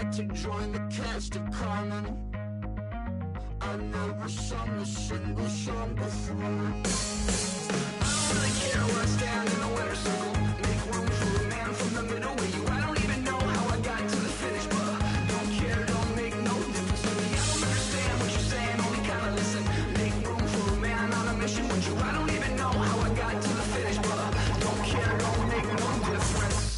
like to join the cast of Carmen. I never sung a single song before. I don't really care where I stand in the winter circle. Make room for a man from the middle with you. I don't even know how I got to the finish, but don't care, don't make no difference to me. I don't understand what you're saying, only kinda listen. Make room for a man on a mission with you. I don't even know how I got to the finish, but don't care, don't make no difference.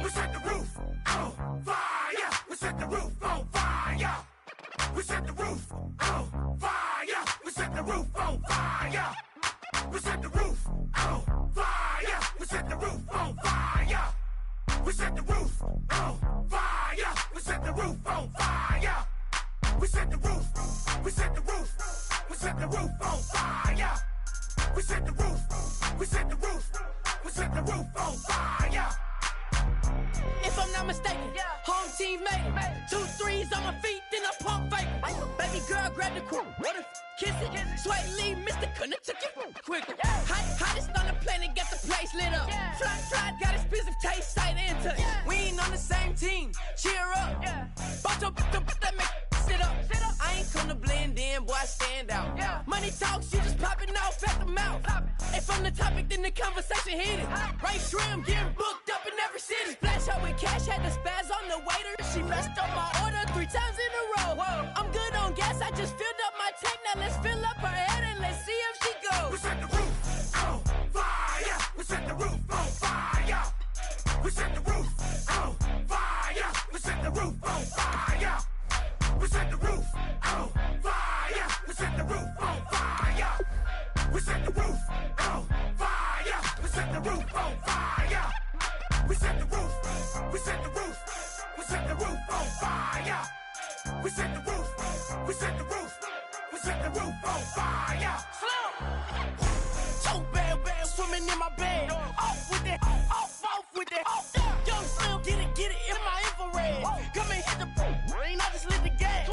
We set the roof on fire. We set the roof on fire. We set the roof on fire. We set the roof on fire. We set the roof on fire. We set the roof on fire. We set the roof on fire. We set the roof on fire. We set the roof. We set the roof. We set the roof on fire. We set the roof. We set the roof. We set the roof on fire. If I'm not mistaken, home team made it. 2 3s on my feet, then I pump fake. Baby girl, grab the crew. Kiss it, Sway Lee, Mr. Couldn't took it quicker. Hottest on the planet, got the place lit up. Fly, got expensive taste, sight and touch. We ain't on the same team, cheer up. Bunch of that make sit up. I ain't come to blend in, boy, I stand out. Money talks, you just popping off at the mouth. If I'm the topic, then the conversation heated. Right trim, getting booked up in every city. Splash out with cash, had the spaz on the waiter. She messed up my order 3 times in a row. I'm good on gas, I just filled up my tank. Now let's fill up her head and let's see if she goes. We set the roof on fire. We set the roof on fire. We set the roof on fire. We set the roof on fire. We set the roof on fire. We set the roof on fire. We set the roof on fire. We set the roof on fire. We set the roof. We set the roof. We set the roof on fire. We set the roof. We set the roof. We set the roof on fire. So bad, swimming in my bed. Off with it, off with it. Young Slim, get it in my infrared. Come and hit the rain, I just lit the gas.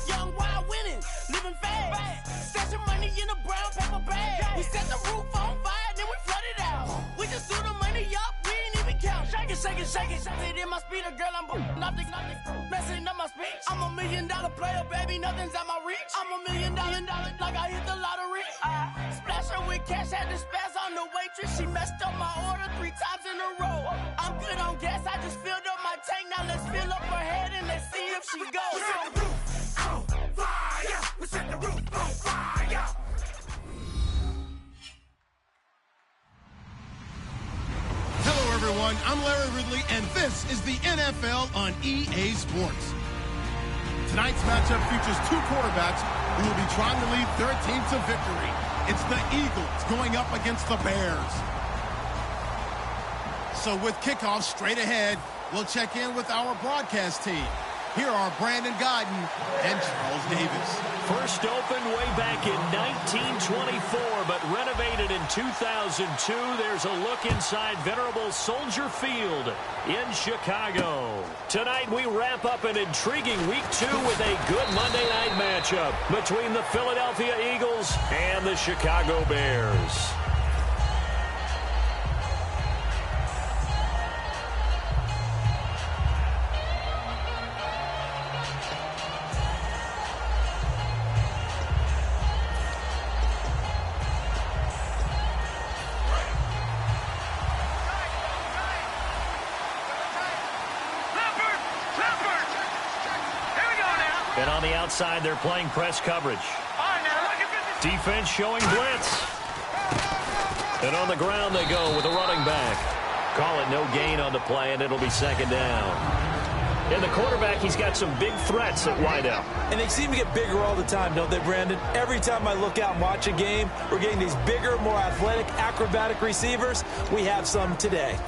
Young wild winning, living fast. Stashing money in a brown paper bag. We set the roof on fire, then we flood it out. We just threw the money up, we ain't even count. Shake it, shake it, shake it. Shake it in my speeder, girl, I'm nothing, messing up my speech. I'm $1 million player, baby, nothing's at my reach. I'm $1 million, like I hit the lottery. Splash her with cash, had the spaz on the waitress. She messed up my order 3 times in a row. I'm good on gas, I just filled up my tank. Now let's fill up her head and let's see if she goes. We set the roof on fire. We set the roof on fire. Hello, everyone. I'm Larry Ridley, and this is the NFL on EA Sports. Tonight's matchup features 2 quarterbacks who will be trying to lead their team to victory. It's the Eagles going up against the Bears. So with kickoff straight ahead, we'll check in with our broadcast team. Here are Brandon Godden and Charles Davis. First opened way back in 1924, but renovated in 2002. There's a look inside venerable Soldier Field in Chicago. Tonight we wrap up an intriguing Week 2 with a good Monday night matchup between the Philadelphia Eagles and the Chicago Bears. And on the outside, they're playing press coverage. Defense showing blitz. And on the ground they go with a running back. Call it no gain on the play, and it'll be 2nd down. And the quarterback, he's got some big threats at wideout. And they seem to get bigger all the time, don't they, Brandon? Every time I look out and watch a game, we're getting these bigger, more athletic, acrobatic receivers. We have some today.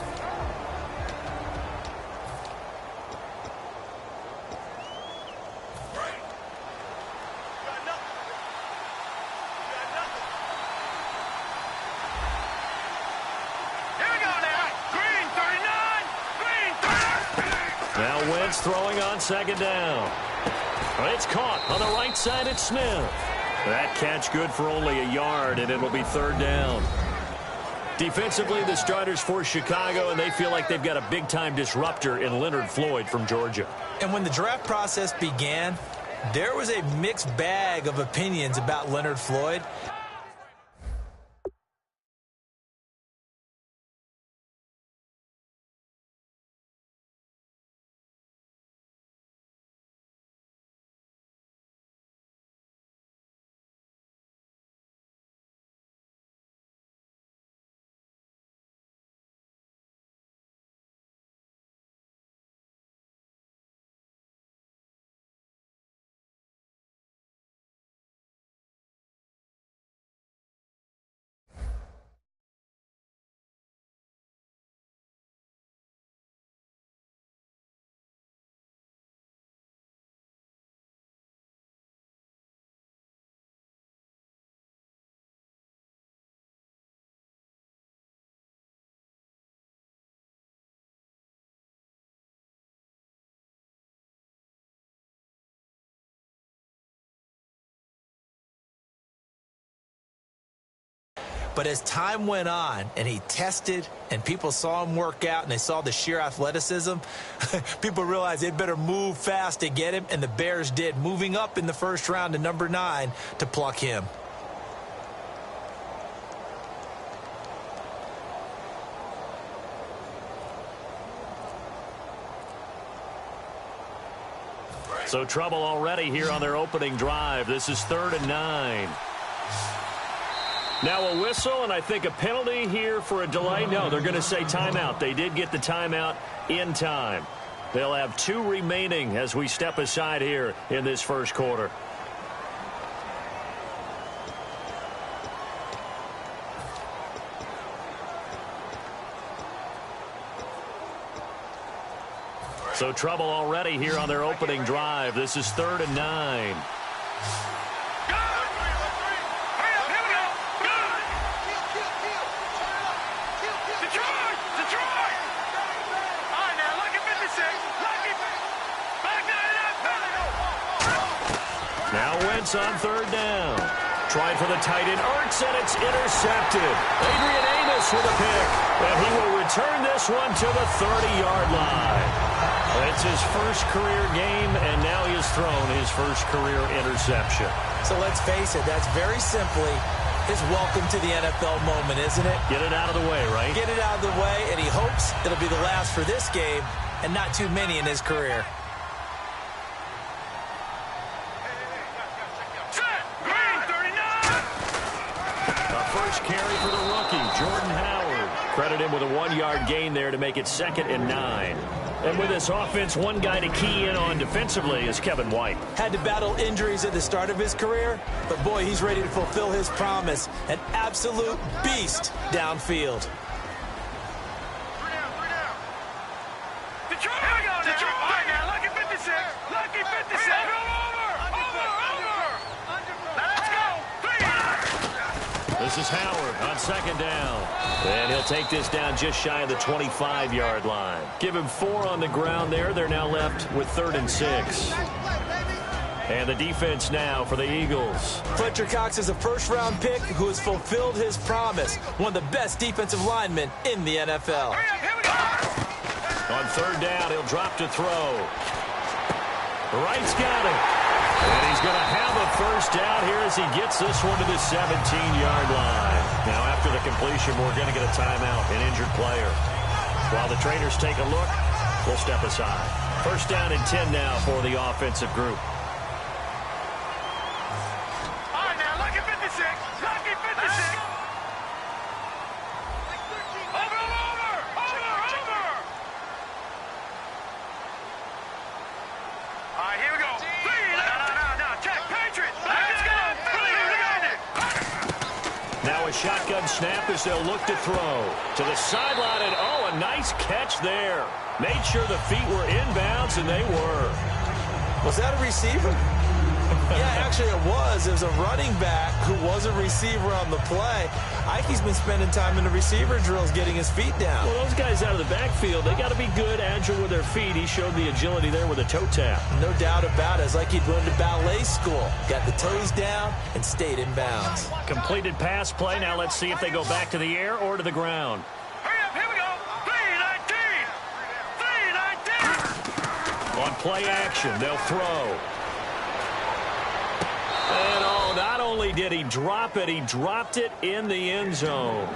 Here we go now. Green Now Wentz throwing on second down. It's caught on the right side. It's Smith. That catch good for only a yard, and it'll be third down. Defensively, the starters for Chicago, and they feel like they've got a big-time disruptor in Leonard Floyd from Georgia. And when the draft process began, there was a mixed bag of opinions about Leonard Floyd. But as time went on and he tested and people saw him work out and they saw the sheer athleticism, people realized they'd better move fast to get him, and the Bears did, moving up in the first round to number 9 to pluck him. So trouble already here on their opening drive. This is 3rd and 9. Now a whistle, and I think a penalty here for a delay. No, they're going to say timeout. They did get the timeout in time. They'll have 2 remaining as we step aside here in this first quarter. So trouble already here on their opening drive. This is 3rd and 9. Now Wentz on 3rd down. Trying for the tight end, Ertz, and it's intercepted. Adrian Amos with a pick, and he will return this one to the 30-yard line. It's his first career game, and now he has thrown his first career interception. So let's face it, that's very simply his welcome to the NFL moment, isn't it? Get it out of the way, right? Get it out of the way, and he hopes it'll be the last for this game and not too many in his career. Carry for the rookie, Jordan Howard. Credit him with a 1-yard gain there to make it 2nd and 9. And with this offense, one guy to key in on defensively is Kevin White. Had to battle injuries at the start of his career, but boy, he's ready to fulfill his promise. An absolute beast downfield. This is Howard on 2nd down. And he'll take this down just shy of the 25-yard line. Give him 4 on the ground there. They're now left with 3rd and 6. And the defense now for the Eagles. Fletcher Cox is a first-round pick who has fulfilled his promise. One of the best defensive linemen in the NFL. On 3rd down, he'll drop to throw. Wright's got it. And he's going to have a first down here as he gets this one to the 17-yard line. Now, after the completion, we're going to get a timeout, an injured player. While the trainers take a look, we'll step aside. First down and 10 now for the offensive group. All right, now, lucky 56. Lucky 56. Over. All right, here we go. No. Check. Patriots. Let's go. Now a shotgun snap as they'll look to throw. To the sideline, and a nice catch there. Made sure the feet were inbounds, and they were. Was that a receiver? Yeah, actually it was. It was a running back who was a receiver on the play. Ike's been spending time in the receiver drills getting his feet down. Well, those guys out of the backfield, they got to be good, agile with their feet. He showed the agility there with a toe tap. No doubt about it. It's like he'd run to ballet school. Got the toes down and stayed in bounds. Completed pass play. Now let's see if they go back to the air or to the ground. Hurry up, here we go. 3-19. 3-19. On play action, they'll throw. And not only did he drop it, he dropped it in the end zone.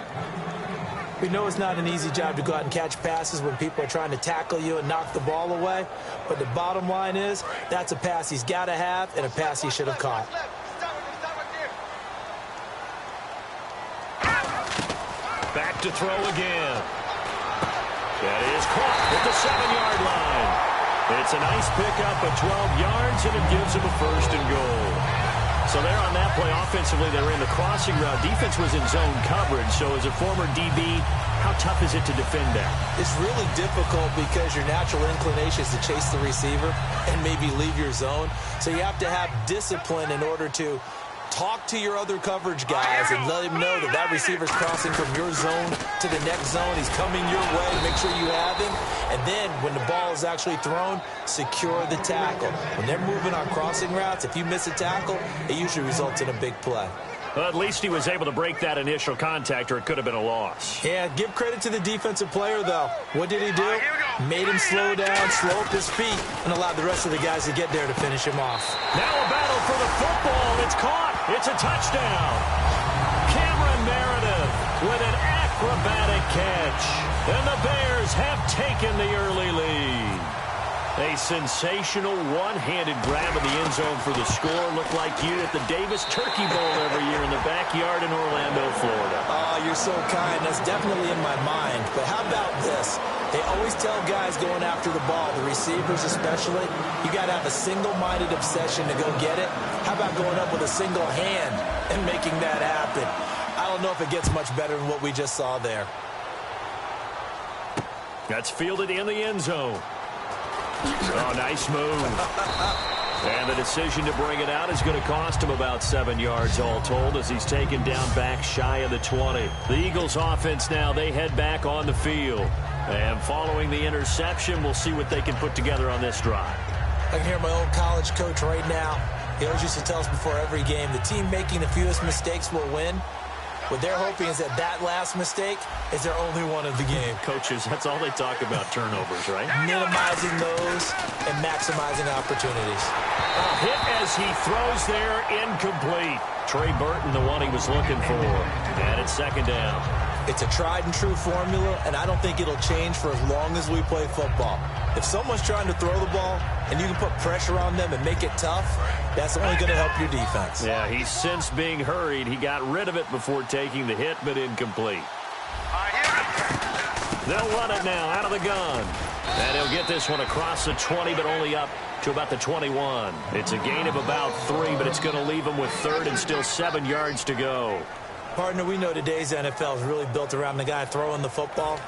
We know it's not an easy job to go out and catch passes when people are trying to tackle you and knock the ball away. But the bottom line is that's a pass he's got to have and a pass he should have caught. Back to throw again. That is caught at the 7-yard line. It's a nice pickup of 12 yards, and it gives him a 1st and goal. So there on that play, offensively, they were in the crossing route. Defense was in zone coverage. So as a former DB, how tough is it to defend that? It's really difficult because your natural inclination is to chase the receiver and maybe leave your zone. So you have to have discipline in order to talk to your other coverage guys and let him know that that receiver's crossing from your zone to the next zone. He's coming your way. Make sure you have him. And then when the ball is actually thrown, secure the tackle. When they're moving on crossing routes, if you miss a tackle, it usually results in a big play. Well, at least he was able to break that initial contact, or it could have been a loss. Yeah, give credit to the defensive player, though. What did he do? Made him slow down, slow up his feet, and allowed the rest of the guys to get there to finish him off. Now a battle for the football. It's caught. It's a touchdown. Cameron Meredith with an acrobatic catch. And the Bears have taken the early lead. A sensational one-handed grab of the end zone for the score. Looked like you at the Davis Turkey Bowl every year in the backyard in Orlando, Florida. Oh, you're so kind. That's definitely in my mind. But how about this? They always tell guys going after the ball, the receivers especially, you got to have a single-minded obsession to go get it. How about going up with a single hand and making that happen? I don't know if it gets much better than what we just saw there. That's fielded in the end zone. Oh, nice move. And the decision to bring it out is going to cost him about 7 yards all told as he's taken down back shy of the 20. The Eagles offense now, they head back on the field. And following the interception, we'll see what they can put together on this drive. I can hear my old college coach right now. He always used to tell us before every game, the team making the fewest mistakes will win. What they're hoping is that that last mistake is their only one of the game. Coaches, that's all they talk about, turnovers, right? Minimizing those and maximizing opportunities. A hit as he throws there, incomplete. Trey Burton, the one he was looking for. And it's 2nd down. It's a tried-and-true formula, and I don't think it'll change for as long as we play football. If someone's trying to throw the ball and you can put pressure on them and make it tough, that's only going to help your defense. Yeah, he's since being hurried. He got rid of it before taking the hit, but incomplete. They'll run it now out of the gun. And he'll get this one across the 20, but only up to about the 21. It's a gain of about 3, but it's going to leave him with 3rd and still 7 yards to go. Partner, we know today's NFL is really built around the guy throwing the football.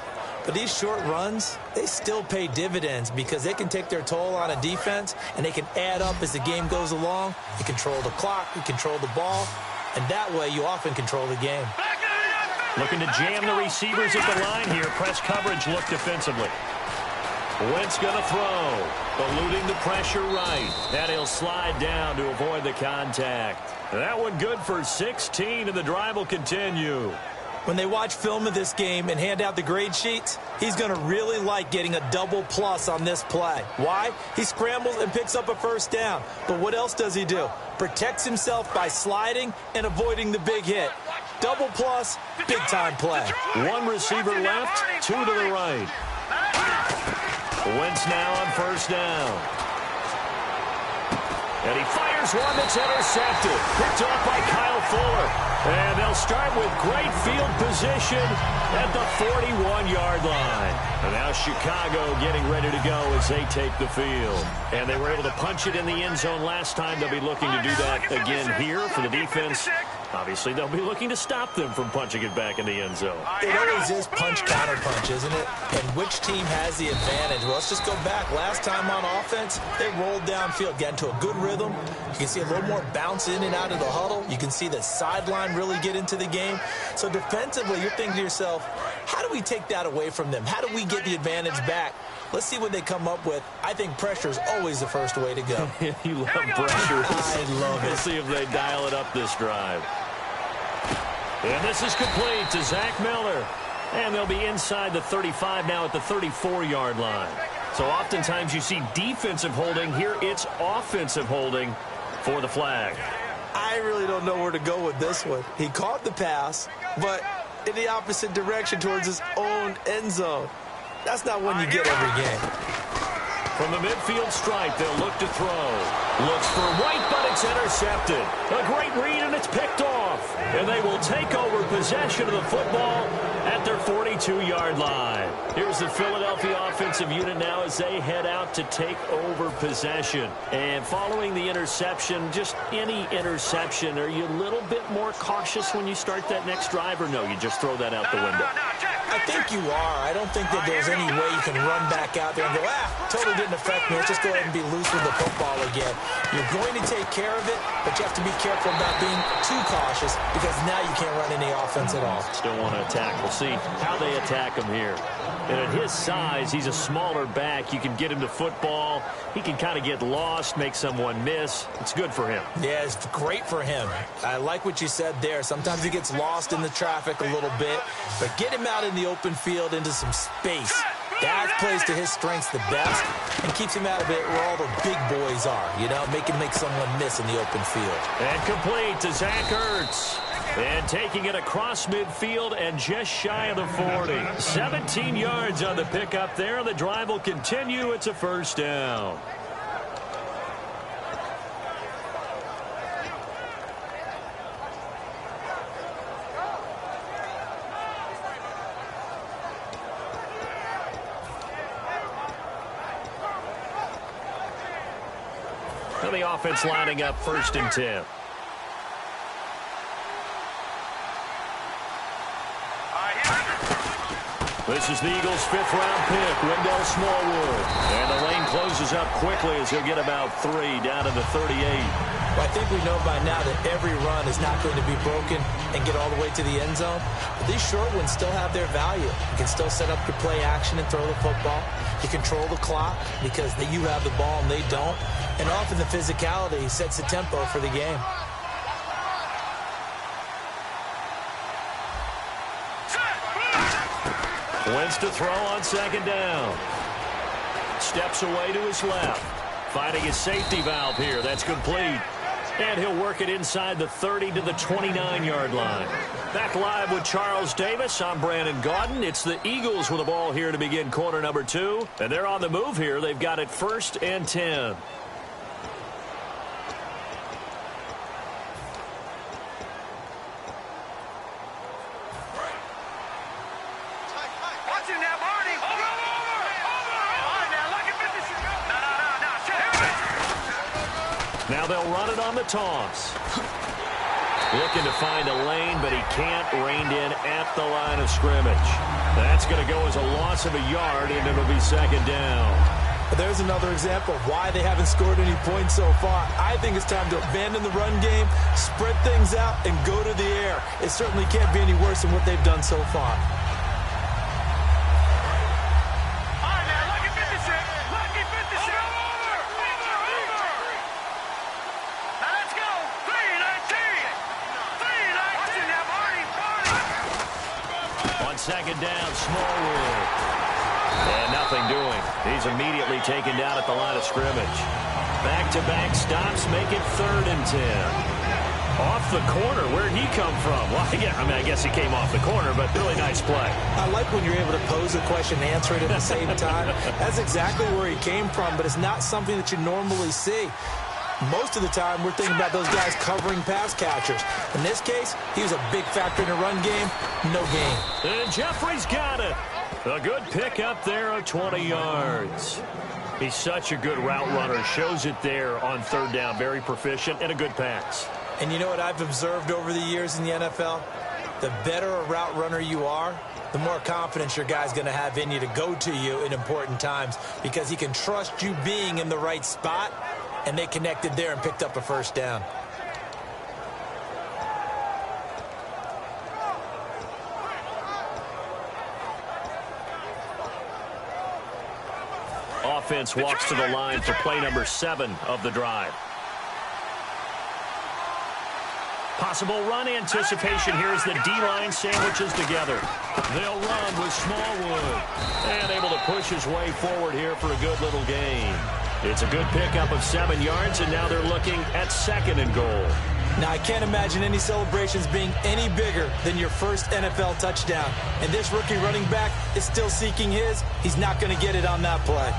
But these short runs, they still pay dividends because they can take their toll on a defense and they can add up as the game goes along. You control the clock, you control the ball, and that way you often control the game. Looking to jam the receivers at the line here. Press coverage look defensively. Wentz going to throw. Eluding the pressure right. And he'll slide down to avoid the contact. That one good for 16, and the drive will continue. When they watch film of this game and hand out the grade sheets, he's going to really like getting a double plus on this play. Why? He scrambles and picks up a 1st down. But what else does he do? Protects himself by sliding and avoiding the big hit. Double plus, big-time play. One receiver left, 2 to the right. Wentz now on 1st down. And he fires one that's intercepted. Picked off by Kyle Fuller. And they'll start with great field position at the 41-yard line. And now Chicago getting ready to go as they take the field. And they were able to punch it in the end zone last time. They'll be looking to do that again here for the defense Obviously, they'll be looking to stop them from punching it back in the end zone. It always is punch-counter-punch, isn't it? And which team has the advantage? Well, let's just go back. Last time on offense, they rolled downfield, got into a good rhythm. You can see a little more bounce in and out of the huddle. You can see the sideline really get into the game. So defensively, you're thinking to yourself, how do we take that away from them? How do we get the advantage back? Let's see what they come up with. I think pressure is always the first way to go. You love pressure. I love it. We'll see if they dial it up this drive. And this is complete to Zach Miller. And they'll be inside the 35 now at the 34-yard line. So oftentimes you see defensive holding. Here it's offensive holding for the flag. I really don't know where to go with this one. He caught the pass, but in the opposite direction towards his own end zone. That's not one you get every game. From the midfield stripe, they'll look to throw. Looks for White, but it's intercepted. A great read, and it's picked off. And they will take over possession of the football at their 42-yard line. Here's the Philadelphia offensive unit now as they head out to take over possession. And following the interception, just any interception, are you a little bit more cautious when you start that next drive, or no, you just throw that out the window? I think you are. I don't think that there's any way you can run back out there and go, totally didn't affect me. Let's just go ahead and be loose with the football again. You're going to take care of it, but you have to be careful about being too cautious because now you can't run any offense at all. Still want to attack. We'll see how they attack him here. And at his size, he's a smaller back. You can get him to football. He can kind of get lost, make someone miss. It's good for him. Yeah, it's great for him. I like what you said there. Sometimes he gets lost in the traffic a little bit, but get him out in the open field into some space. That plays to his strengths the best and keeps him out of it where all the big boys are, you know, make someone miss in the open field. And complete to Zach Ertz. And taking it across midfield and just shy of the 40. 17 yards on the pickup there. The drive will continue. It's a first down. And the offense lining up 1st and 10. This is the Eagles' 5th-round pick, Wendell Smallwood. And the lane closes up quickly as he'll get about 3 down to the 38. Well, I think we know by now that every run is not going to be broken and get all the way to the end zone. But these short ones still have their value. You can still set up your play action and throw the football. You control the clock because you have the ball and they don't. And often the physicality sets the tempo for the game. Wentz to throw on 2nd down. Steps away to his left. Finding his safety valve here. That's complete. And he'll work it inside the 30 to the 29-yard line. Back live with Charles Davis. I'm Brandon Gaudin. It's the Eagles with the ball here to begin quarter number 2. And they're on the move here. They've got it 1st and 10. Now they'll run it on the toss. Looking to find a lane, but he can't. Reined in at the line of scrimmage. That's going to go as a loss of a yard, and it'll be 2nd down. But there's another example of why they haven't scored any points so far. I think it's time to abandon the run game, spread things out, and go to the air. It certainly can't be any worse than what they've done so far. On 2nd down, Smallwood. And nothing doing. He's immediately taken down at the line of scrimmage. Back-to-back stops make it 3rd and 10. Off the corner. Where'd he come from? Well, yeah, I guess he came off the corner, but really nice play. I like when you're able to pose a question and answer it at the same time. That's exactly where he came from, but it's not something that you normally see. Most of the time, we're thinking about those guys covering pass catchers. In this case, he was a big factor in the run game. No gain. And Jeffrey's got it. A good pick up there of 20 yards. He's such a good route runner. Shows it there on 3rd down. Very proficient and a good pass. And you know what I've observed over the years in the NFL? The better a route runner you are, the more confidence your guy's going to have in you to go to you in important times because he can trust you being in the right spot, and they connected there and picked up a first down. Offense walks to the line for play number 7 of the drive. Possible run anticipation here as the D-line sandwiches together. They'll run with Smallwood. And able to push his way forward here for a good little gain. It's a good pickup of 7 yards, and now they're looking at 2nd and goal. Now, I can't imagine any celebrations being any bigger than your first NFL touchdown. And this rookie running back is still seeking his. He's not going to get it on that play.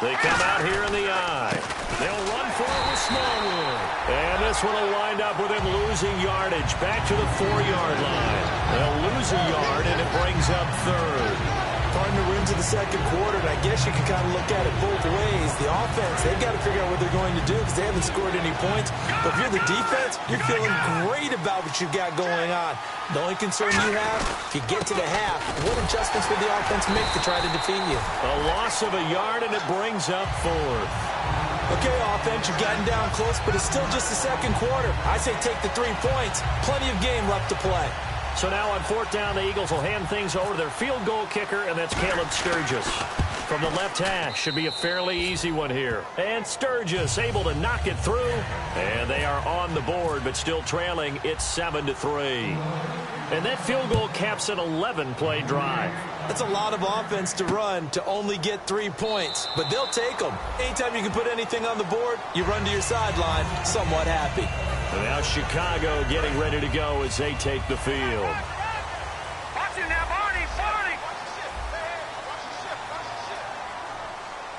They come out here in the eye. They'll run for it with Smallwood. And this one will wind up with him losing yardage back to the 4-yard line. They'll lose a yard, and it brings up 3rd. Partner, we're into the second quarter, and I guess you can kind of look at it both ways. The offense, they've got to figure out what they're going to do because they haven't scored any points. But if you're the defense, you're feeling great about what you've got going on. The only concern you have, if you get to the half, what adjustments will the offense make to try to defeat you? A loss of a yard, and it brings up 4th. Okay, offense, you've gotten down close, but it's still just the second quarter. I say take the 3 points. Plenty of game left to play. So now on 4th down, the Eagles will hand things over to their field goal kicker, and that's Caleb Sturgis. From the left hash, should be a fairly easy one here. And Sturgis able to knock it through. And they are on the board, but still trailing. It's 7-3. And that field goal caps an 11-play drive. That's a lot of offense to run to only get 3 points, but they'll take them. Anytime you can put anything on the board, you run to your sideline somewhat happy. And now Chicago getting ready to go as they take the field. Watch it now, Barney, Barney.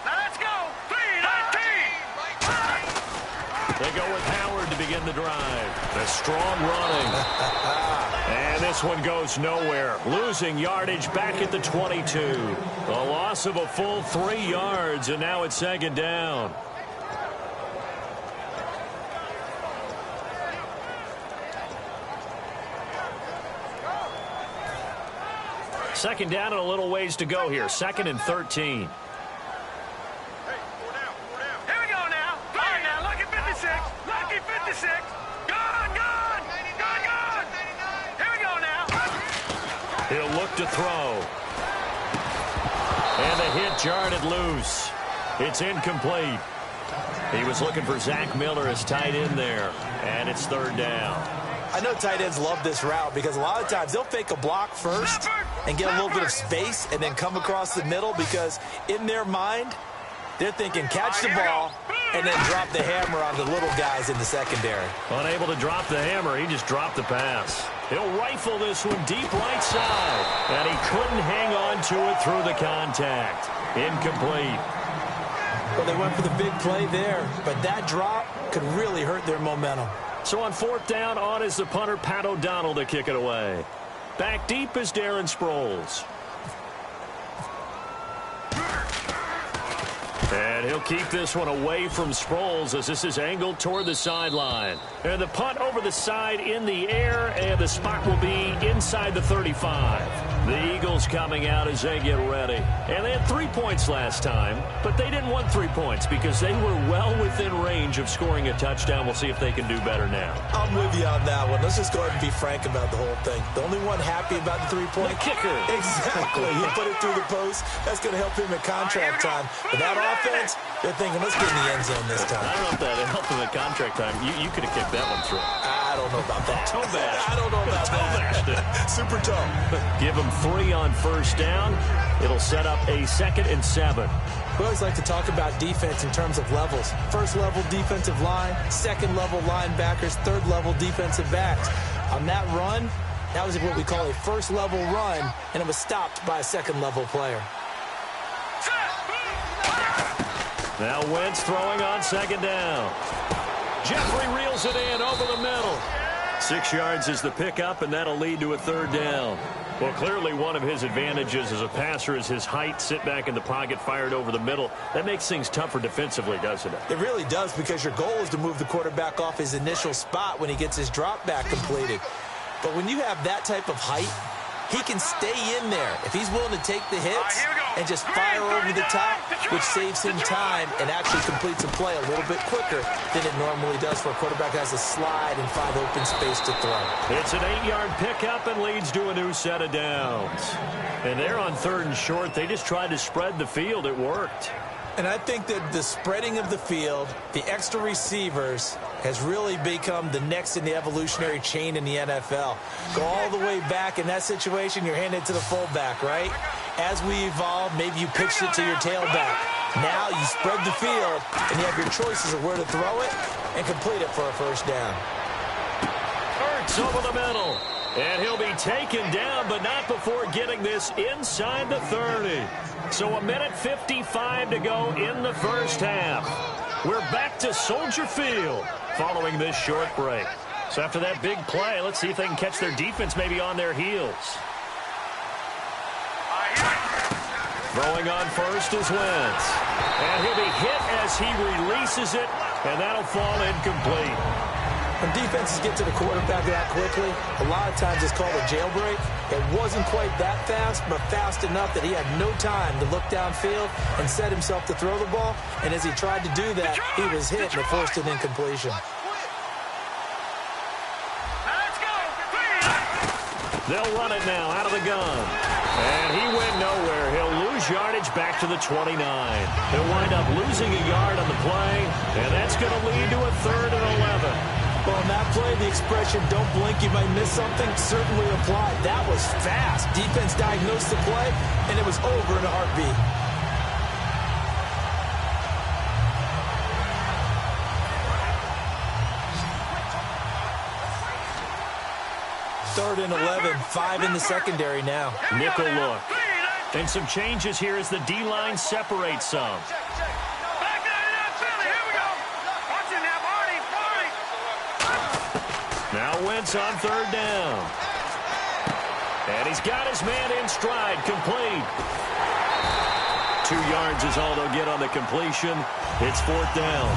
Now let's go. 3-19. They go with Howard to begin the drive. A strong running. And this one goes nowhere. Losing yardage back at the 22. A loss of a full 3 yards, and now it's 2nd down. Second down and a little ways to go here. 2nd and 13. Here we go now. All right, now, lucky 56. Lucky 56. Gone. Here we go now. He'll look to throw. And the hit jarred it loose. It's incomplete. He was looking for Zach Miller as tight end there. And it's 3rd down. I know tight ends love this route because a lot of times they'll fake a block first and get a little bit of space and then come across the middle because in their mind, they're thinking catch the ball and then drop the hammer on the little guys in the secondary. Unable to drop the hammer, he just dropped the pass. He'll rifle this one deep right side. And he couldn't hang on to it through the contact. Incomplete. Well, they went for the big play there, but that drop could really hurt their momentum. So on 4th down, on is the punter, Pat O'Donnell, to kick it away. Back deep is Darren Sproles. And he'll keep this one away from Sproles as this is angled toward the sideline. And the punt over the side in the air, and the spot will be inside the 35. The Eagles coming out as they get ready. And they had 3 points last time, but they didn't want 3 points because they were well within range of scoring a touchdown. We'll see if they can do better now. I'm with you on that one. Let's just go ahead and be frank about the whole thing. The only one happy about the 3-point kicker. Exactly. He put it through the post. That's going to help him at contract time. But that offense, they're thinking, let's get in the end zone this time. I don't know if that helped him at contract time. You could have kicked that one through. I don't know about that. Toe bash. I don't know about that. Super toe. Give him 3 on 1st down. It'll set up a 2nd and 7. We always like to talk about defense in terms of levels. 1st level defensive line, 2nd level linebackers, 3rd level defensive backs. On that run, that was what we call a 1st level run, and it was stopped by a 2nd level player. Now Wentz throwing on 2nd down. Jeffrey reels it in over the middle. 6 yards is the pickup, and that'll lead to a 3rd down. Well, clearly one of his advantages as a passer is his height. Sit back in the pocket, fired over the middle. That makes things tougher defensively, doesn't it? It really does, because your goal is to move the quarterback off his initial spot when he gets his drop back completed. But when you have that type of height, he can stay in there if he's willing to take the hits and just fire over the top, which saves him time and actually completes a play a little bit quicker than it normally does for a quarterback that has a slide and 5 open space to throw. It's an 8-yard pickup and leads to a new set of downs. And they're on 3rd and short. They just tried to spread the field. It worked. And I think that the spreading of the field, the extra receivers, has really become the next in the evolutionary chain in the NFL. Go all the way back in that situation, you're handed to the fullback, right? As we evolve, maybe you pitched it to your tailback. Now you spread the field, and you have your choices of where to throw it and complete it for a first down. Hurts over the middle. And he'll be taken down, but not before getting this inside the 30. So 1:55 to go in the first half. We're back to Soldier Field following this short break. So after that big play, let's see if they can catch their defense maybe on their heels. Throwing on first is Wentz. And he'll be hit as he releases it, and that'll fall incomplete. When defenses get to the quarterback that quickly, a lot of times it's called a jailbreak. It wasn't quite that fast, but fast enough that he had no time to look downfield and set himself to throw the ball. And as he tried to do that, he was hit and it forced an incompletion. They'll run it now out of the gun. And he went nowhere. He'll lose yardage back to the 29. He'll wind up losing a yard on the play, and that's going to lead to a 3rd and 11. Well, on that play, the expression, don't blink, you might miss something, certainly applied. That was fast. Defense diagnosed the play, and it was over in a heartbeat. Third and 11, 5 in the secondary now. Nickel look. And some changes here as the D-line separates some. Now Wentz on 3rd down. And he's got his man in stride, complete. 2 yards is all they'll get on the completion. It's 4th down.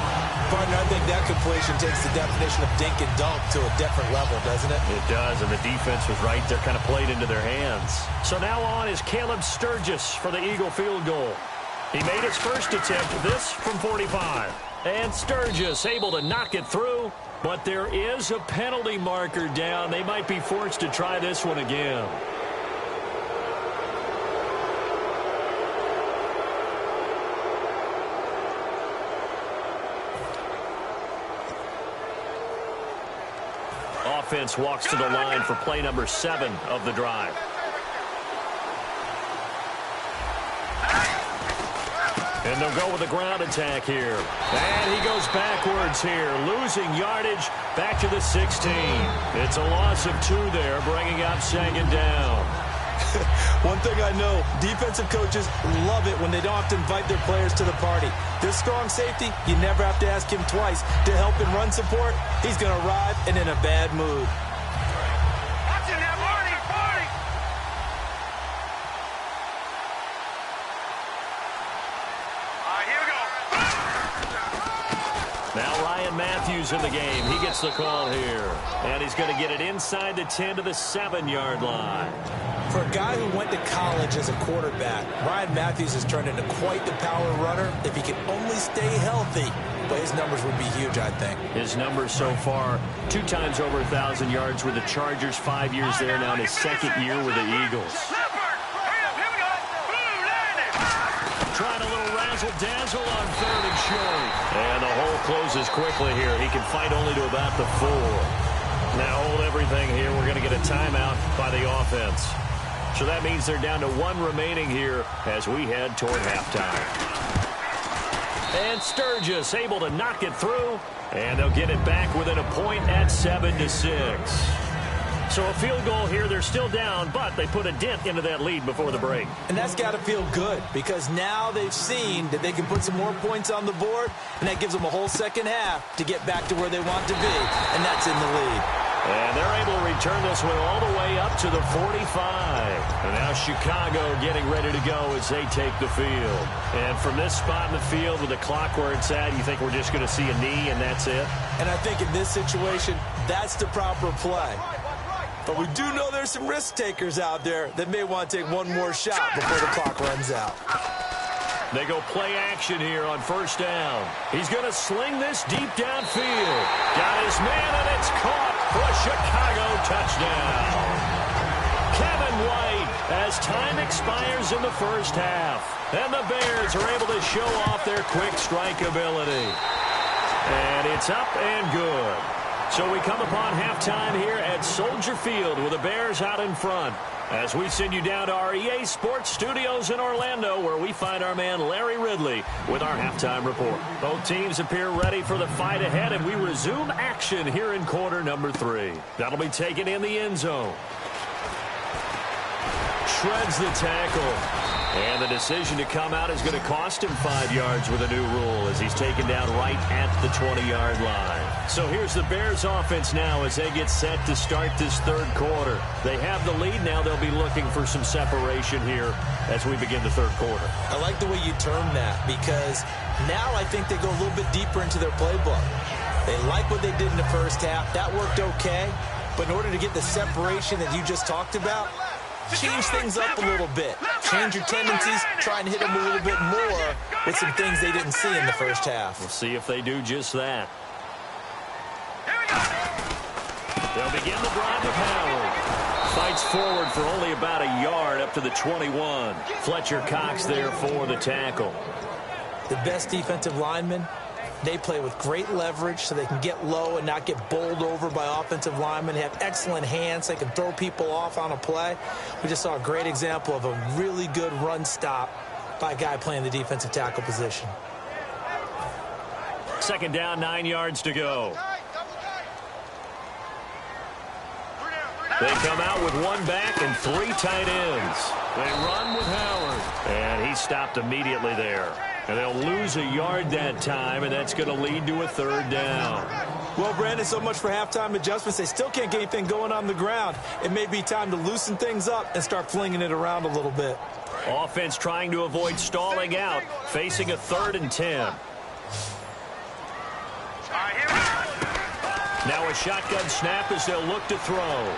Partner, I think that completion takes the definition of dink and dunk to a different level, doesn't it? It does, and the defense was right there, kind of played into their hands. So now on is Caleb Sturgis for the Eagle field goal. He made his first attempt, this from 45. And Sturgis able to knock it through, but there is a penalty marker down. They might be forced to try this one again. Offense walks to the line for play number 7 of the drive. And they'll go with a ground attack here. And he goes backwards here, losing yardage back to the 16. It's a loss of 2 there, bringing up 2nd down. One thing I know, defensive coaches love it when they don't have to invite their players to the party. This strong safety, you never have to ask him twice to help in run support. He's going to arrive and in a bad mood. Matthews in the game. He gets the call here. And he's going to get it inside the 10 to the 7-yard line. For a guy who went to college as a quarterback, Ryan Matthews has turned into quite the power runner. If he can only stay healthy, but his numbers would be huge, I think. His numbers so far, 2 times over 1,000 yards with the Chargers, 5 years there now in his 2nd year with the Eagles. Trying a little razzle-dazzle on 3rd and short. And the hole closes quickly here. He can fight only to about the 4. Now hold everything here. We're going to get a timeout by the offense. So that means they're down to 1 remaining here as we head toward halftime. And Sturgis able to knock it through. And they'll get it back within a point at 7-6. So a field goal here. They're still down, but they put a dent into that lead before the break. And that's got to feel good because now they've seen that they can put some more points on the board, and that gives them a whole second half to get back to where they want to be, and that's in the lead. And they're able to return this one all the way up to the 45. And now Chicago getting ready to go as they take the field. And from this spot in the field with the clock where it's at, you think we're just going to see a knee and that's it? And I think in this situation, that's the proper play. But we do know there's some risk takers out there that may want to take one more shot before the clock runs out. They go play action here on first down. He's going to sling this deep downfield. Got his man, and it's caught for a Chicago touchdown. Kevin White as time expires in the first half. And the Bears are able to show off their quick strike ability. And it's up and good. So we come upon halftime here at Soldier Field with the Bears out in front. As we send you down to our EA Sports Studios in Orlando, where we find our man Larry Ridley with our halftime report. Both teams appear ready for the fight ahead, and we resume action here in quarter number 3. That'll be taken in the end zone. Shreds the tackle. And the decision to come out is going to cost him 5 yards with a new rule as he's taken down right at the 20-yard line. So here's the Bears offense now as they get set to start this third quarter. They have the lead. Now they'll be looking for some separation here as we begin the third quarter. I like the way you term that because now I think they go a little bit deeper into their playbook. They like what they did in the first half. That worked okay. But in order to get the separation that you just talked about, change things up a little bit. Change your tendencies. Try and hit them a little bit more with some things they didn't see in the first half. We'll see if they do just that. They'll begin the drive with Howard. Fights forward for only about a yard up to the 21. Fletcher Cox there for the tackle. The best defensive linemen, they play with great leverage so they can get low and not get bowled over by offensive linemen. They have excellent hands. They can throw people off on a play. We just saw a great example of a really good run stop by a guy playing the defensive tackle position. Second down, 9 yards to go. They come out with one back and 3 tight ends. They run with Howard. And he stopped immediately there. And they'll lose a yard that time, and that's going to lead to a third down. Well, Brandon, so much for halftime adjustments. They still can't get anything going on the ground. It may be time to loosen things up and start flinging it around a little bit. Offense trying to avoid stalling out, facing a 3rd and 10. Now a shotgun snap as they'll look to throw.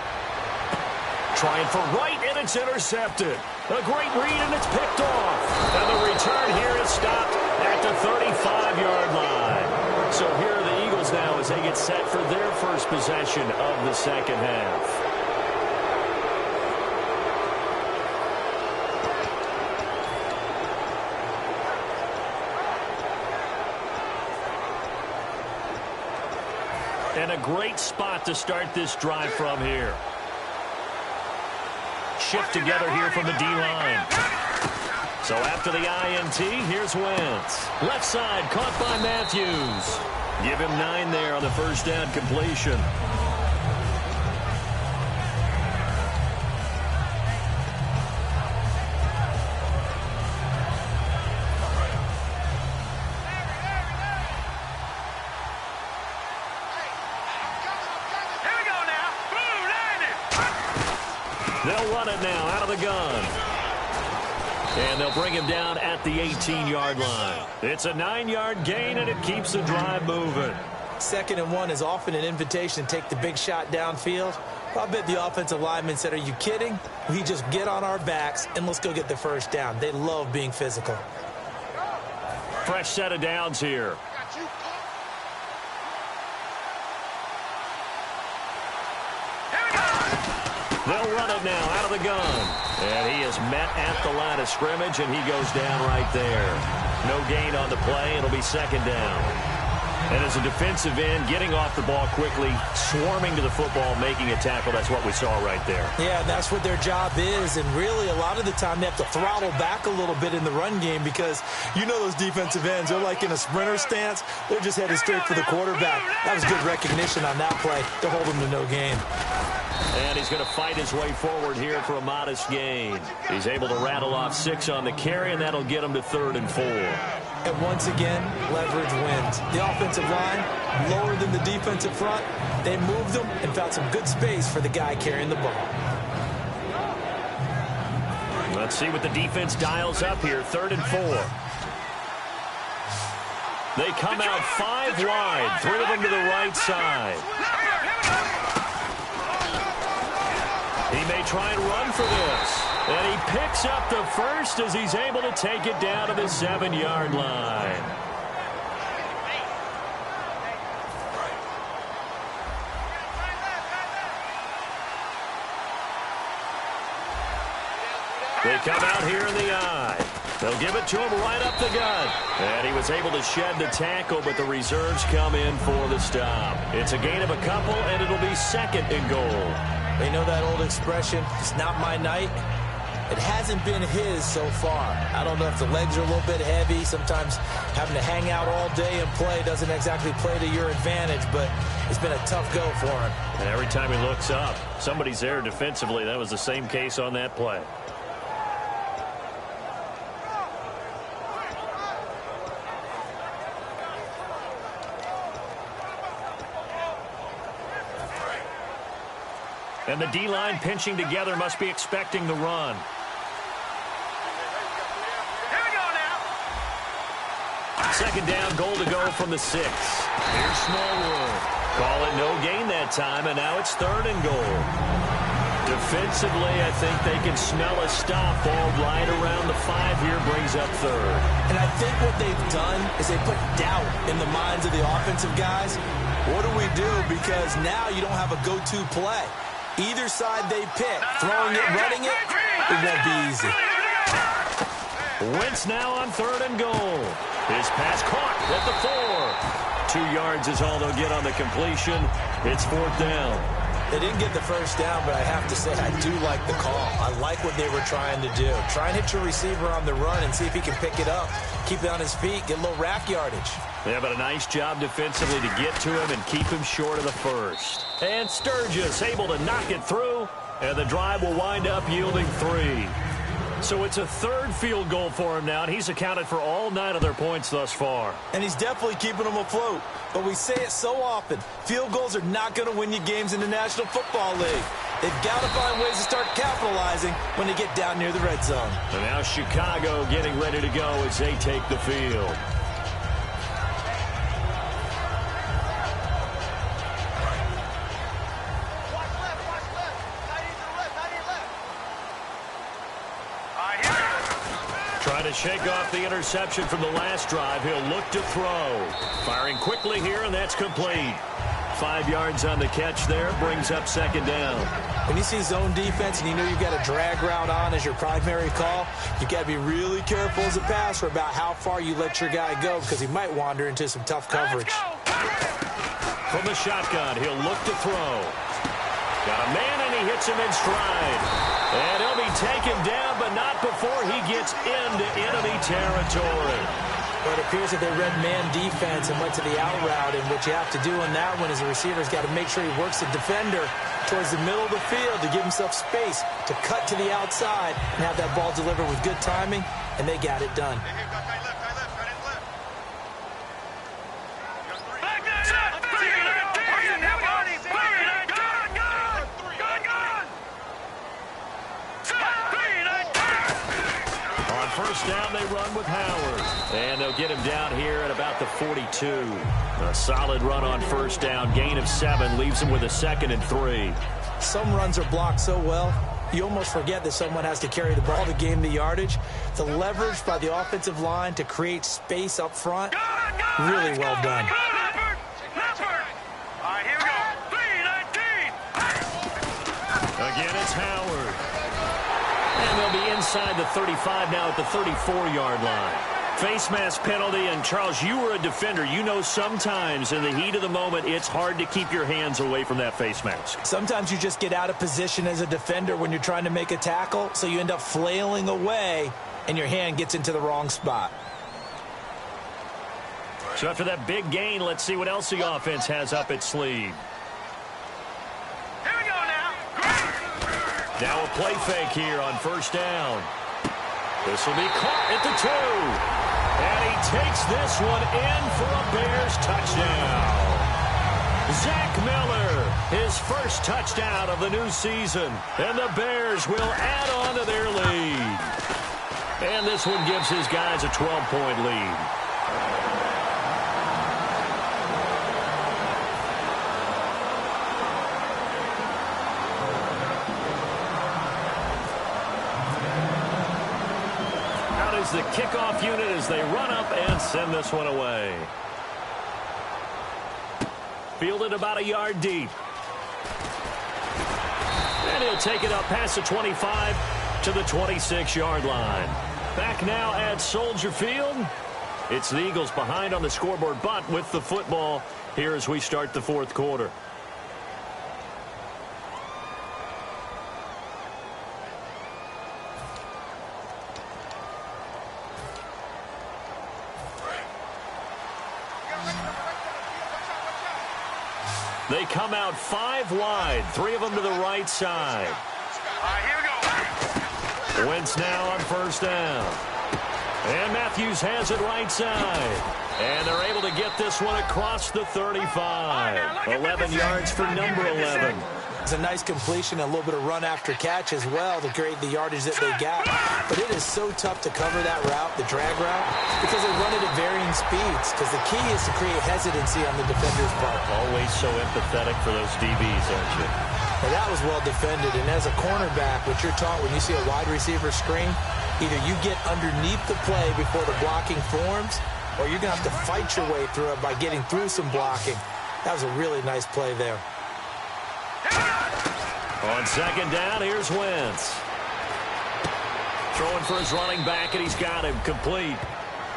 Trying for right, and it's intercepted. A great read, and it's picked off. And the return here is stopped at the 35-yard line. So here are the Eagles now as they get set for their first possession of the second half. And a great spot to start this drive from here. Shift together here from the D-line. So after the INT, here's Wentz. Left side, caught by Matthews. Give him 9 there on the first down completion. They'll run it now out of the gun. And they'll bring him down at the 18-yard line. It's a 9-yard gain, and it keeps the drive moving. 2nd and 1 is often an invitation to take the big shot downfield. I bet the offensive linemen said, are you kidding? We just get on our backs, and let's go get the first down. They love being physical. Fresh set of downs here. They'll run it now out of the gun. And he is met at the line of scrimmage, and he goes down right there. No gain on the play. It'll be 2nd down. And as a defensive end, getting off the ball quickly, swarming to the football, making a tackle, that's what we saw right there. Yeah, that's what their job is. And really, a lot of the time, they have to throttle back a little bit in the run game because you know those defensive ends, they're like in a sprinter stance. They're just headed straight for the quarterback. That was good recognition on that play to hold him to no gain. And he's going to fight his way forward here for a modest gain. He's able to rattle off 6 on the carry, and that'll get him to 3rd and 4. And once again, leverage wins. The offensive line, lower than the defensive front, they moved them and found some good space for the guy carrying the ball. Let's see what the defense dials up here. 3rd and 4. They come out 5 wide, 3 of them to the right side. He may try and run for this. And he picks up the first as he's able to take it down to the 7-yard line. They come out here in the eye. They'll give it to him right up the gut. And he was able to shed the tackle, but the reserves come in for the stop. It's a gain of a couple, and it'll be 2nd and goal. They know that old expression, it's not my night. It hasn't been his so far. I don't know if the legs are a little bit heavy. Sometimes having to hang out all day and play doesn't exactly play to your advantage, but it's been a tough go for him. And every time he looks up, somebody's there defensively. That was the same case on that play. And the D-line pinching together must be expecting the run. Here we go now. 2nd down, goal to go from the 6. Here's Smallwood. Call it no gain that time, and now it's 3rd and goal. Defensively, I think they can smell a stop. Ball right around the 5 here, brings up 3rd. And I think what they've done is they put doubt in the minds of the offensive guys. What do we do? Because now you don't have a go-to play. Either side they pick, throwing it, running it, it won't be easy. Wentz now on 3rd and goal. His pass caught at the 4. 2 yards is all they'll get on the completion. It's 4th down. They didn't get the first down, but I have to say I do like the call. I like what they were trying to do. Try and hit your receiver on the run and see if he can pick it up. Keep it on his feet, get a little rack yardage. Yeah, but a nice job defensively to get to him and keep him short of the first. And Sturgis able to knock it through, and the drive will wind up yielding 3. So it's a 3rd field goal for him now, and he's accounted for all 9 of their points thus far. And he's definitely keeping them afloat. But we say it so often, field goals are not going to win you games in the National Football League. They've got to find ways to start capitalizing when they get down near the red zone. And now Chicago getting ready to go as they take the field. Trying to shake off the interception from the last drive. He'll look to throw. Firing quickly here, and that's complete. 5 yards on the catch there. Brings up 2nd down. When you see zone defense and you know you've got a drag route on as your primary call, you've got to be really careful as a passer about how far you let your guy go because he might wander into some tough coverage. From the shotgun, he'll look to throw. Got a man, and he hits him in stride. And he'll be taken down, but not before he gets into enemy territory. But it appears that they read man defense and went to the out route, and what you have to do on that one is the receiver's got to make sure he works the defender towards the middle of the field to give himself space to cut to the outside and have that ball delivered with good timing, and they got it done. First down, they run with Howard. And they'll get him down here at about the 42. A solid run on first down. Gain of 7 leaves him with a 2nd and 3. Some runs are blocked so well, you almost forget that someone has to carry the ball to gain the yardage. The leverage by the offensive line to create space up front, really well done. All right, here we go. 3-19. Again, it's Howard. And they'll be inside the 35 now at the 34-yard line. Face mask penalty, and Charles, you were a defender. You know sometimes in the heat of the moment, it's hard to keep your hands away from that face mask. Sometimes you just get out of position as a defender when you're trying to make a tackle, so you end up flailing away, and your hand gets into the wrong spot. So after that big gain, let's see what else the offense has up its sleeve. Here we go now. Now a play fake here on first down. This will be caught at the 2. And he takes this one in for a Bears touchdown. Zach Miller, his first touchdown of the new season. And the Bears will add on to their lead. And this one gives his guys a 12-point lead. Out is the kickoff unit as they run up and send this one away. Fielded about a yard deep. And he'll take it up past the 25 to the 26-yard line. Back now at Soldier Field. It's the Eagles behind on the scoreboard, but with the football here as we start the fourth quarter. They come out 5 wide, 3 of them to the right side. Here we go. Wentz now on first down. And Matthews has it right side. And they're able to get this one across the 35. 11 yards for number 11. It's a nice completion, a little bit of run after catch as well to create the yardage that they got. But it is so tough to cover that route, the drag route, because they run it at varying speeds. Because the key is to create hesitancy on the defender's part. Always so empathetic for those DBs, aren't you? Now that was well defended. And as a cornerback, what you're taught when you see a wide receiver screen, either you get underneath the play before the blocking forms, or you're going to have to fight your way through it by getting through some blocking. That was a really nice play there. On second down, here's Wentz. Throwing for his running back, and he's got him complete.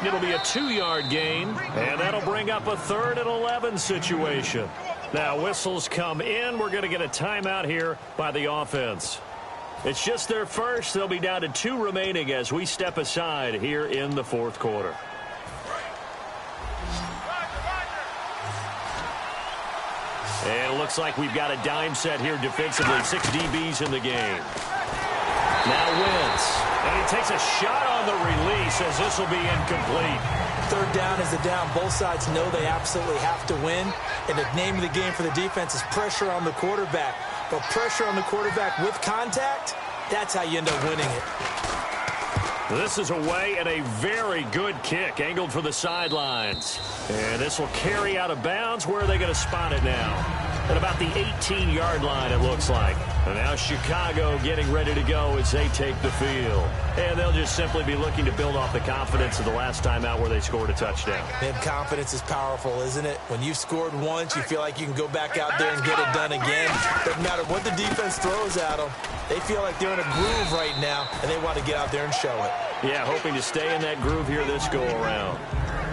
It'll be a 2-yard gain, and that'll bring up a 3rd and 11 situation. Now, whistles come in. We're going to get a timeout here by the offense. It's just their first. They'll be down to 2 remaining as we step aside here in the fourth quarter. And it looks like we've got a dime set here defensively. 6 DBs in the game. Now Wentz. And he takes a shot on the release as this will be incomplete. 3rd down is the down. Both sides know they absolutely have to win. And the name of the game for the defense is pressure on the quarterback. But pressure on the quarterback with contact, that's how you end up winning it. This is away and a very good kick angled for the sidelines. And this will carry out of bounds. Where are they going to spot it now? At about the 18-yard line, it looks like. And now Chicago getting ready to go as they take the field. And they'll just simply be looking to build off the confidence of the last time out where they scored a touchdown. And confidence is powerful, isn't it? When you've scored once, you feel like you can go back out there and get it done again. Doesn't matter what the defense throws at them. They feel like they're in a groove right now, and they want to get out there and show it. Yeah, hoping to stay in that groove here this go-around.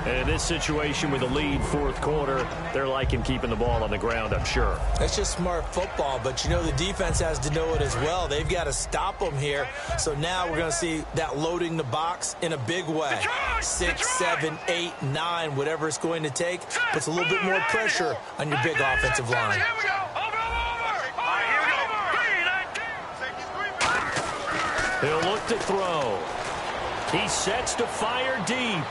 And in this situation with the lead fourth quarter, they're liking keeping the ball on the ground, I'm sure. That's just smart football, but you know the defense has to know it as well. They've got to stop them here. So now we're going to see that loading the box in a big way. 6, 7, 8, 9, whatever it's going to take, puts a little bit more pressure on your big offensive line. He'll look to throw. He sets to fire deep.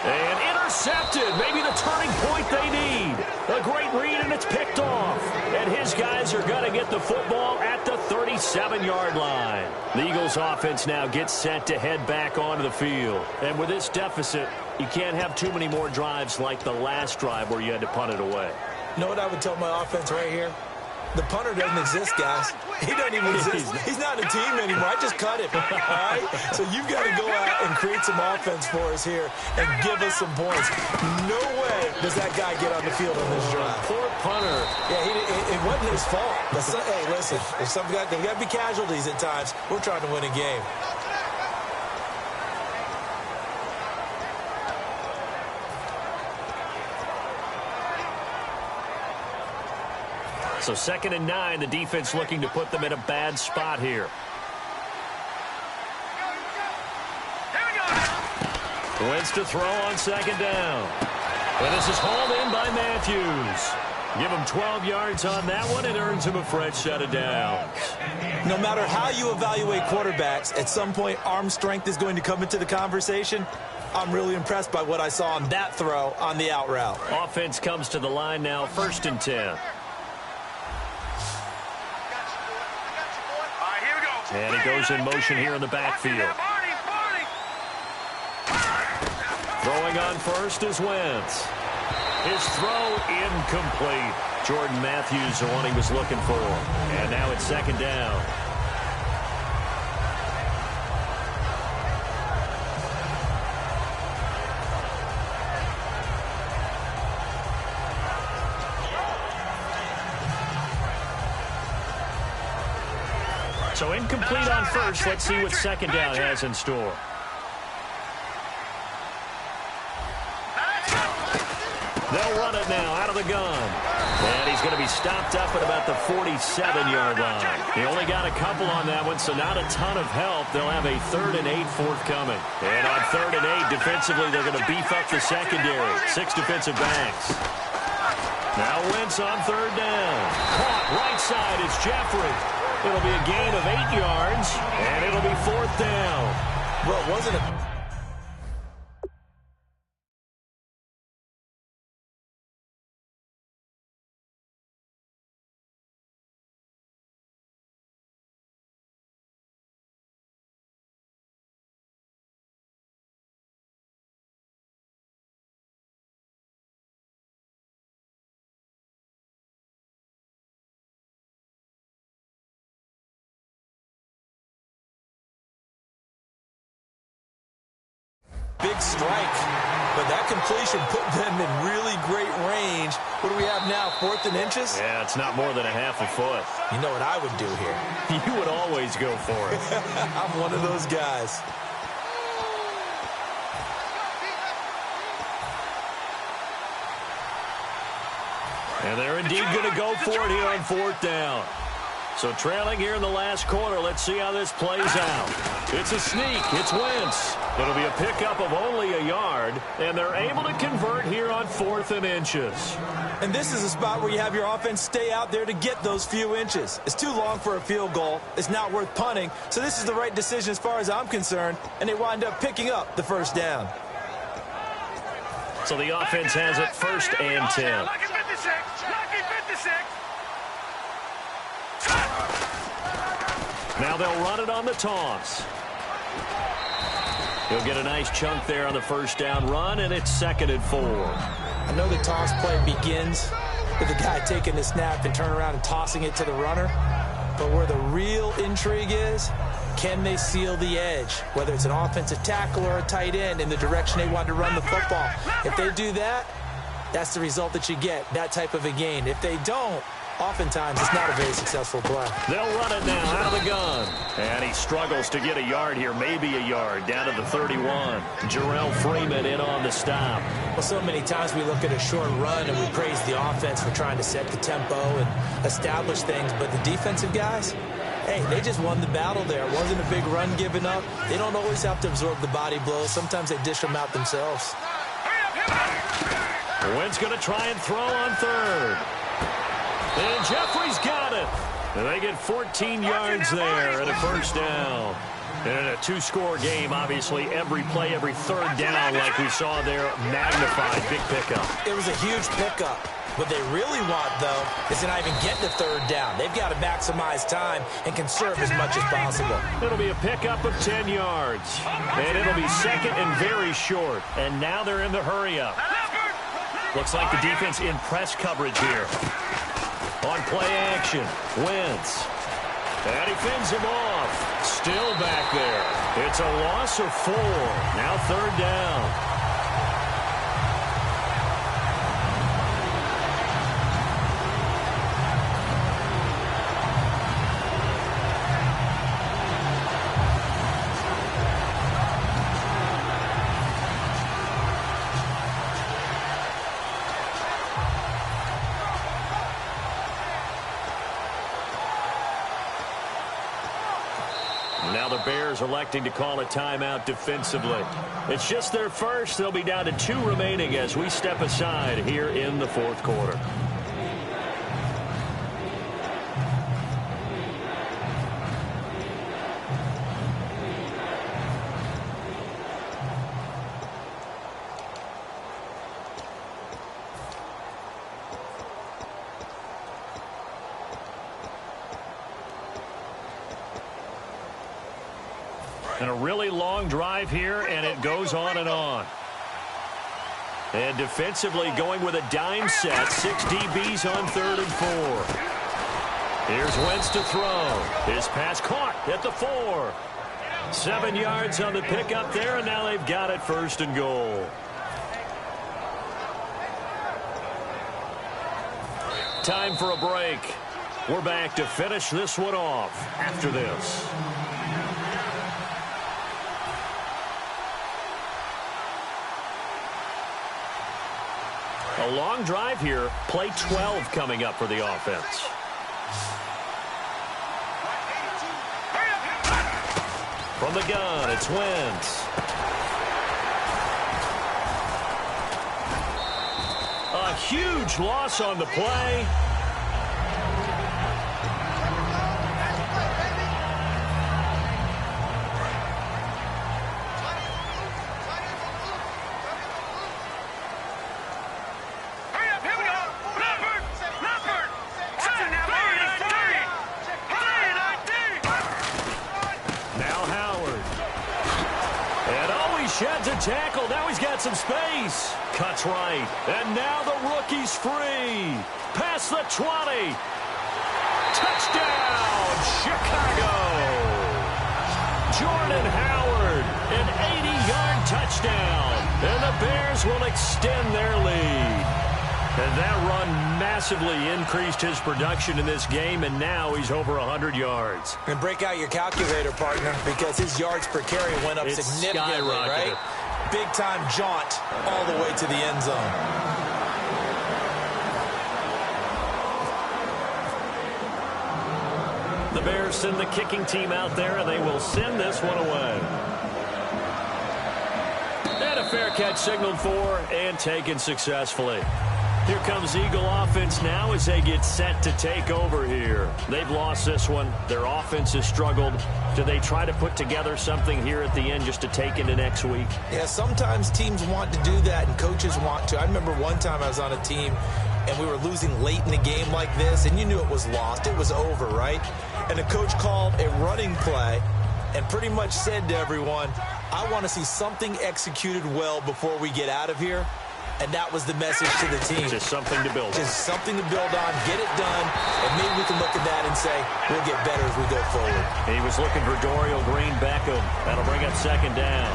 And intercepted. Maybe the turning point they need. A great read, and it's picked off. And his guys are going to get the football at the 37-yard line. The Eagles offense now gets set to head back onto the field. And with this deficit, you can't have too many more drives like the last drive where you had to punt it away. You know what I would tell my offense right here? The punter doesn't exist, guys. He doesn't even exist. He's not a team anymore. I just cut him. All right? So you've got to go out and create some offense for us here and give us some points. No way does that guy get on the field on this drive. Poor punter. Yeah, it wasn't his fault. But hey, listen, there's got to be casualties at times. We're trying to win a game. So 2nd and 9, the defense looking to put them in a bad spot here. Wentz to throw on 2nd down. And this is hauled in by Matthews. Give him 12 yards on that one and earns him a fresh set of downs. No matter how you evaluate quarterbacks, at some point arm strength is going to come into the conversation. I'm really impressed by what I saw on that throw on the out route. Offense comes to the line now, 1st and 10. And he goes in motion here in the backfield. Throwing on first is Wentz. His throw incomplete. Jordan Matthews, the one he was looking for. And now it's 2nd down. So incomplete on first. Let's see what 2nd down has in store. They'll run it now out of the gun. And he's going to be stopped up at about the 47-yard line. He only got a couple on that one, so not a ton of help. They'll have a 3rd and 8 forthcoming. And on 3rd and 8, defensively, they're going to beef up the secondary. 6 defensive backs. Now Wentz on 3rd down. Caught right side. It's Jeffrey. It'll be a gain of 8 yards, and it'll be 4th down. Well, wasn't it? Big strike, but that completion put them in really great range. What do we have now, 4th and inches? Yeah, it's not more than a half a foot. You know what I would do here? You would always go for it. I'm one of those guys. And they're indeed going to go for it here on 4th down. So trailing here in the last quarter, let's see how this plays out. It's a sneak. It's Wentz. It'll be a pickup of only a yard, and they're able to convert here on 4th and inches. And this is a spot where you have your offense stay out there to get those few inches. It's too long for a field goal. It's not worth punting. So this is the right decision as far as I'm concerned, and they wind up picking up the 1st down. So the offense has it 1st and 10. Lucky 56. Lucky 56. Now they'll run it on the toss. He'll get a nice chunk there on the 1st down run, and it's 2nd and 4. I know the toss play begins with the guy taking the snap and turning around and tossing it to the runner. But where the real intrigue is, can they seal the edge? Whether it's an offensive tackle or a tight end in the direction they want to run the football. If they do that, that's the result that you get, that type of a gain. If they don't, oftentimes it's not a very successful play. They'll run it now out of the gun. And he struggles to get a yard here, maybe a yard, down to the 31. Jarrell Freeman in on the stop. Well, so many times we look at a short run and we praise the offense for trying to set the tempo and establish things, but the defensive guys, hey, they just won the battle there. It wasn't a big run given up. They don't always have to absorb the body blows. Sometimes they dish them out themselves. Wentz going to try and throw on 3rd. And Jeffrey's got it. And they get 14 yards there at a 1st down. And in a 2-score game, obviously, every play, every 3rd down, like we saw there, magnified. Big pickup. It was a huge pickup. What they really want, though, is to not even get the 3rd down. They've got to maximize time and conserve as much as possible. It'll be a pickup of 10 yards. And it'll be 2nd and very short. And now they're in the hurry-up. Looks like the defense in press coverage here. On play action, Wentz. And he fends him off. Still back there. It's a loss of 4. Now 3rd down. Now the Bears electing to call a timeout defensively. It's just their first. They'll be down to 2 remaining as we step aside here in the 4th quarter. And a really long drive here, and it goes on and on. And defensively going with a dime set. 6 DBs on 3rd and 4. Here's Wentz to throw. His pass caught at the 4. 7 yards on the pickup there, and now they've got it 1st and goal. Time for a break. We're back to finish this one off after this. A long drive here. Play 12 coming up for the offense. From the gun, it's Wentz. A huge loss on the play. Sheds a tackle. Now he's got some space. Cuts right. And now the rookie's free. Past the 20. Touchdown, Chicago. Jordan Howard, an 80-yard touchdown. And the Bears will extend their lead. And that run massively increased his production in this game, and now he's over 100 yards. And break out your calculator, partner, because his yards per carry went up significantly, right? Big-time jaunt all the way to the end zone. The Bears send the kicking team out there, and they will send this one away. And a fair catch signaled for and taken successfully. Here comes Eagle offense now as they get set to take over here. They've lost this one. Their offense has struggled. Do they try to put together something here at the end just to take into next week? Yeah, sometimes teams want to do that and coaches want to. I remember one time I was on a team and we were losing late in the game like this, and you knew it was lost. It was over, right? And the coach called a running play and pretty much said to everyone, I want to see something executed well before we get out of here. And that was the message to the team. Just something to build on. Just something to build on, get it done, and maybe we can look at that and say, we'll get better as we go forward. He was looking for Dorial Green-Beckham. That'll bring up 2nd down.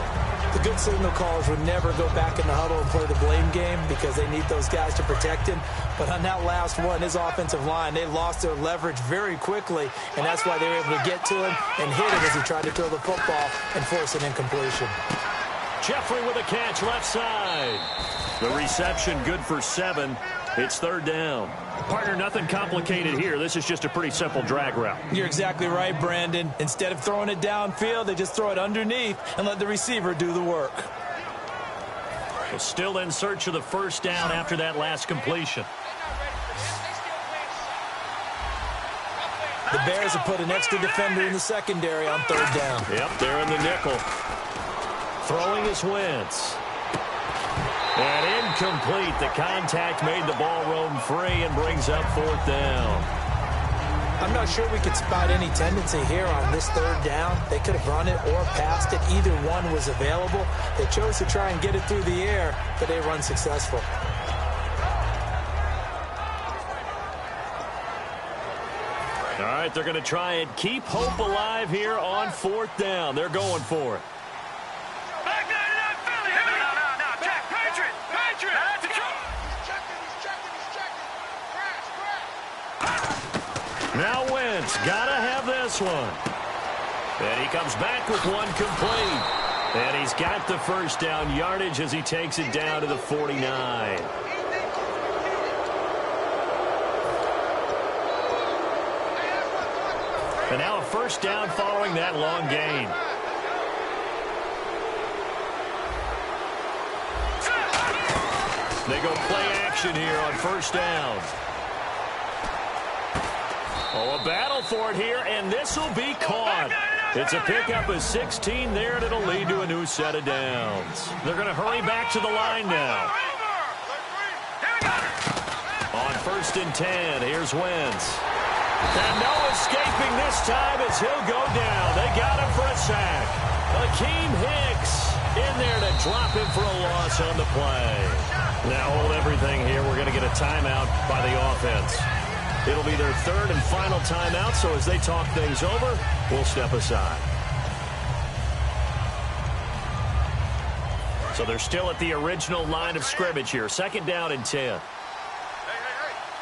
The good signal callers would never go back in the huddle and play the blame game because they need those guys to protect him. But on that last one, his offensive line, they lost their leverage very quickly, and that's why they were able to get to him and hit him as he tried to throw the football and force an incompletion. Jeffrey with a catch left side. The reception good for 7. It's 3rd down. Partner, nothing complicated here. This is just a pretty simple drag route. You're exactly right, Brandon. Instead of throwing it downfield, they just throw it underneath and let the receiver do the work. Well, still in search of the 1st down after that last completion. The Bears have put an extra defender in the secondary on 3rd down. Yep, they're in the nickel. Throwing is Wentz. And incomplete. The contact made the ball roam free and brings up 4th down. I'm not sure we could spot any tendency here on this 3rd down. They could have run it or passed it. Either one was available. They chose to try and get it through the air, but they run successful. All right, they're going to try and keep hope alive here on 4th down. They're going for it. Now Wentz, gotta have this one. And he comes back with one complete. And he's got the 1st down yardage as he takes it down to the 49. And now a 1st down following that long gain. They go play action here on 1st down. Oh, a battle for it here, and this will be caught. It's a pickup of 16 there, and it'll lead to a new set of downs. They're going to hurry back to the line now. On 1st and 10, here's Wentz. And no escaping this time as he'll go down. They got him for a sack. Akeem Hicks in there to drop him for a loss on the play. Now hold everything here. We're going to get a timeout by the offense. It'll be their third and final timeout, so as they talk things over, we'll step aside. So they're still at the original line of scrimmage here. 2nd down and 10. Hey,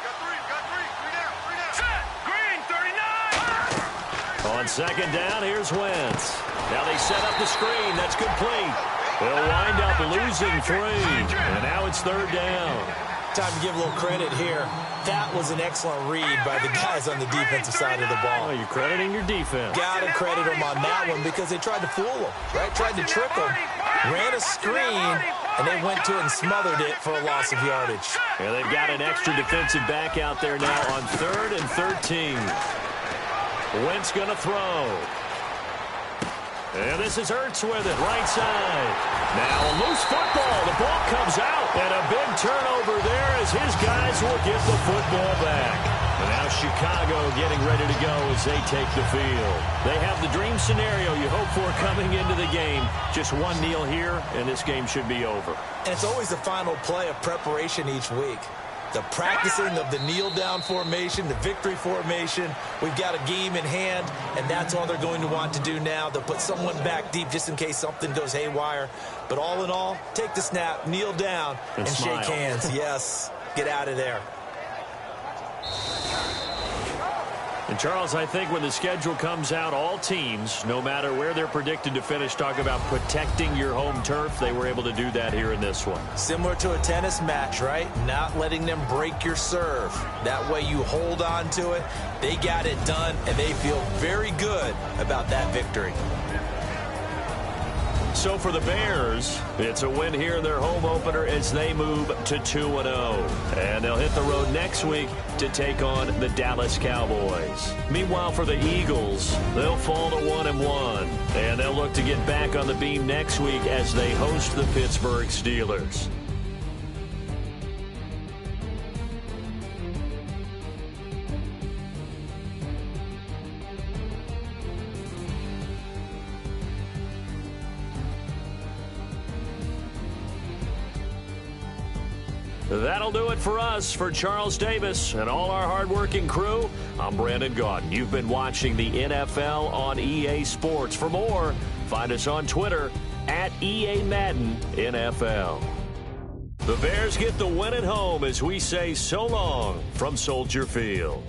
got three down. Set, green, 39. On 2nd down, here's Wentz. Now they set up the screen. That's complete. They'll wind up losing 3. And now it's 3rd down. Time to give a little credit here. That was an excellent read by the guys on the defensive side of the ball. Oh, you're crediting your defense. Got to credit them on that one because they tried to fool them, right? Tried to trick them. Ran a screen, and they went to it and smothered it for a loss of yardage. And they've got an extra defensive back out there now on 3rd and 13. Wentz going to throw. And this is Ertz with it, right side. Now a loose football. The ball comes out. And a big turnover there as his guys will get the football back. And now Chicago getting ready to go as they take the field. They have the dream scenario you hope for coming into the game. Just one kneel here, and this game should be over. And it's always the final play of preparation each week. The practicing of the kneel-down formation, the victory formation. We've got a game in hand, and that's all they're going to want to do now. They'll put someone back deep just in case something goes haywire. But all in all, take the snap, kneel down, and shake hands. Yes, get out of there. And, Charles, I think when the schedule comes out, all teams, no matter where they're predicted to finish, talk about protecting your home turf. They were able to do that here in this one. Similar to a tennis match, right? Not letting them break your serve. That way you hold on to it. They got it done, and they feel very good about that victory. So for the Bears, it's a win here in their home opener as they move to 2-0. And they'll hit the road next week to take on the Dallas Cowboys. Meanwhile, for the Eagles, they'll fall to 1-1. And they'll look to get back on the beam next week as they host the Pittsburgh Steelers. That'll do it for us. For Charles Davis and all our hardworking crew, I'm Brandon Gaudin. You've been watching the NFL on EA Sports. For more, find us on Twitter at EA Madden NFL. The Bears get the win at home as we say so long from Soldier Field.